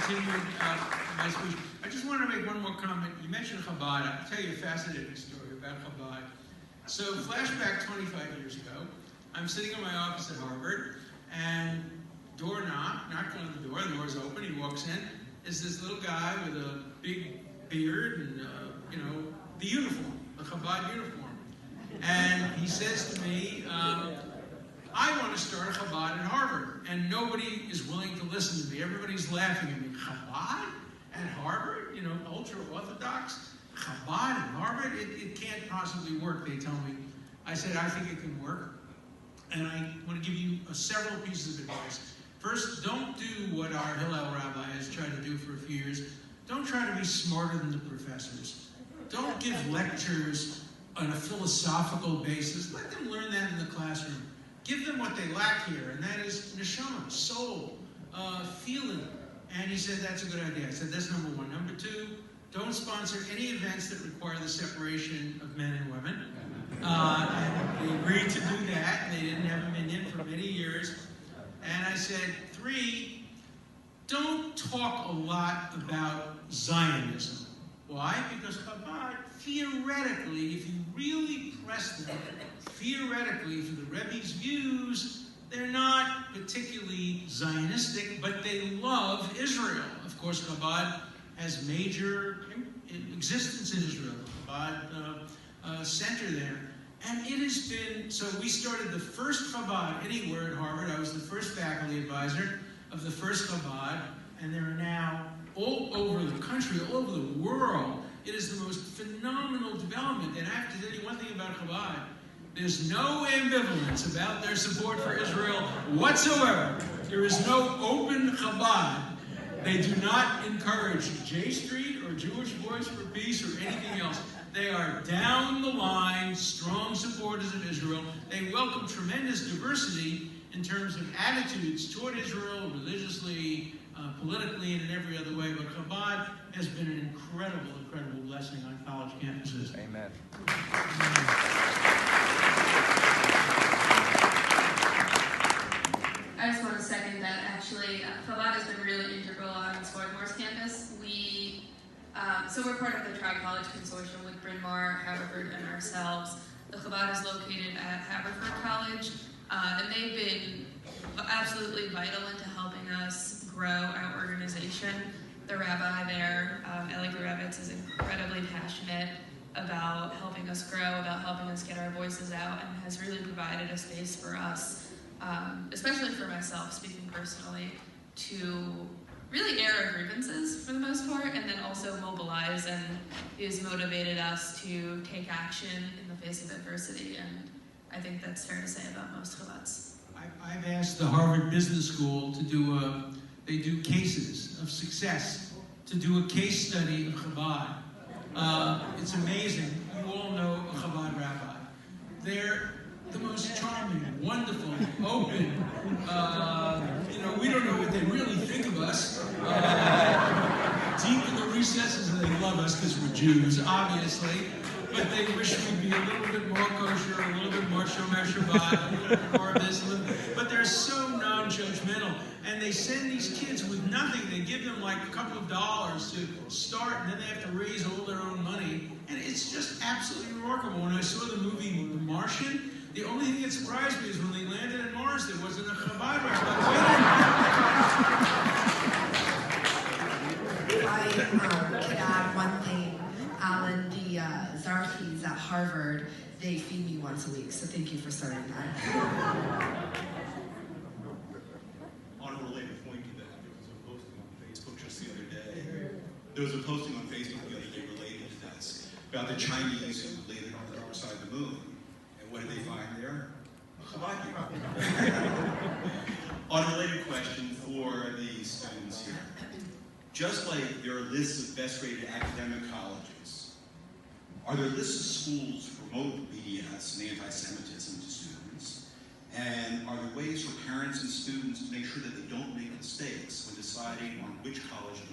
continue my speech. I just want to make one more comment. You mentioned Chabad. I'll tell you a fascinating story about Chabad. So flashback 25 years ago, I'm sitting in my office at Harvard, and door knock on the door's open, he walks in, is this little guy with a big beard and, the uniform, the Chabad uniform. And he says to me, I want to start a Chabad at Harvard, and nobody is willing to listen to me. Everybody's laughing at me. Chabad at Harvard? Ultra-Orthodox? Chabad at Harvard? It can't possibly work, they tell me. I said, I think it can work. And I want to give you several pieces of advice. First, don't do what our Hillel rabbi has tried to do for a few years. Don't try to be smarter than the professors. Don't give lectures on a philosophical basis. Let them learn that in the classroom. Give them what they lack here, and that is neshama, soul, feeling. And he said, that's a good idea. I said, that's number one. Number two, don't sponsor any events that require the separation of men and women. And they agreed to do that, and they didn't have a minyan for many years. And I said, three, don't talk a lot about Zionism. Why? Because Chabad, theoretically, if you really press them, theoretically, for the Rebbe's views, they're not particularly Zionistic, but they love Israel. Of course, Chabad has major existence in Israel, Chabad center there. And it has been, so we started the first Chabad anywhere at Harvard. I was the first faculty advisor of the first Chabad, and there are now all over the country, all over the world. It is the most phenomenal development. And I have to tell you one thing about Chabad. There's no ambivalence about their support for Israel whatsoever. There is no open Chabad. They do not encourage J Street or Jewish Voice for Peace or anything else. They are down the line, strong supporters of Israel. They welcome tremendous diversity in terms of attitudes toward Israel, religiously, politically, and in every other way. But Chabad has been an incredible, incredible blessing on college campuses. Amen. I just want to second that. Actually, Chabad has been really integral on Swarthmore's campus. So we're part of the Tri-College Consortium with Bryn Mawr, Haverford, and ourselves. The Chabad is located at Haverford College, and they've been absolutely vital into helping us grow our organization. The rabbi there, Eli Dershowitz, is incredibly passionate about helping us grow, about helping us get our voices out, and has really provided a space for us, especially for myself, speaking personally, to really air our grievances for the most part, and then also mobilize, and has motivated us to take action in the face of adversity, and I think that's fair to say about most Chabads. I've asked the Harvard Business School to do they do cases of success, to do a case study of Chabad. It's amazing. You all know a Chabad rabbi. They're the most charming, wonderful, open, we don't know what they really think of us. Deep in the recesses, and they love us because we're Jews, obviously. But they wish we'd be a little bit more kosher, a little bit more shomer Shabbat, a little bit more of this. But they're so non-judgmental. And they send these kids with nothing. They give them like a couple of dollars to start, and then they have to raise all their own money. And it's just absolutely remarkable. When I saw the movie The Martian, the only thing that surprised me is when they landed in Mars, there wasn't a Chabad rabbi. I can add one thing. Alan, the Zarkis at Harvard, they feed me once a week, so thank you for starting that. On a related point to that, there was a posting on Facebook just the other day. There was a posting on Facebook the other day related to this, about the Chinese who landed on the other side of the moon. And what did they find there? A Chabad. On a related question for the students here. Just like there are lists of best-rated academic colleges, are there lists of schools to promote BDS and anti-Semitism to students? And are there ways for parents and students to make sure that they don't make mistakes when deciding on which college to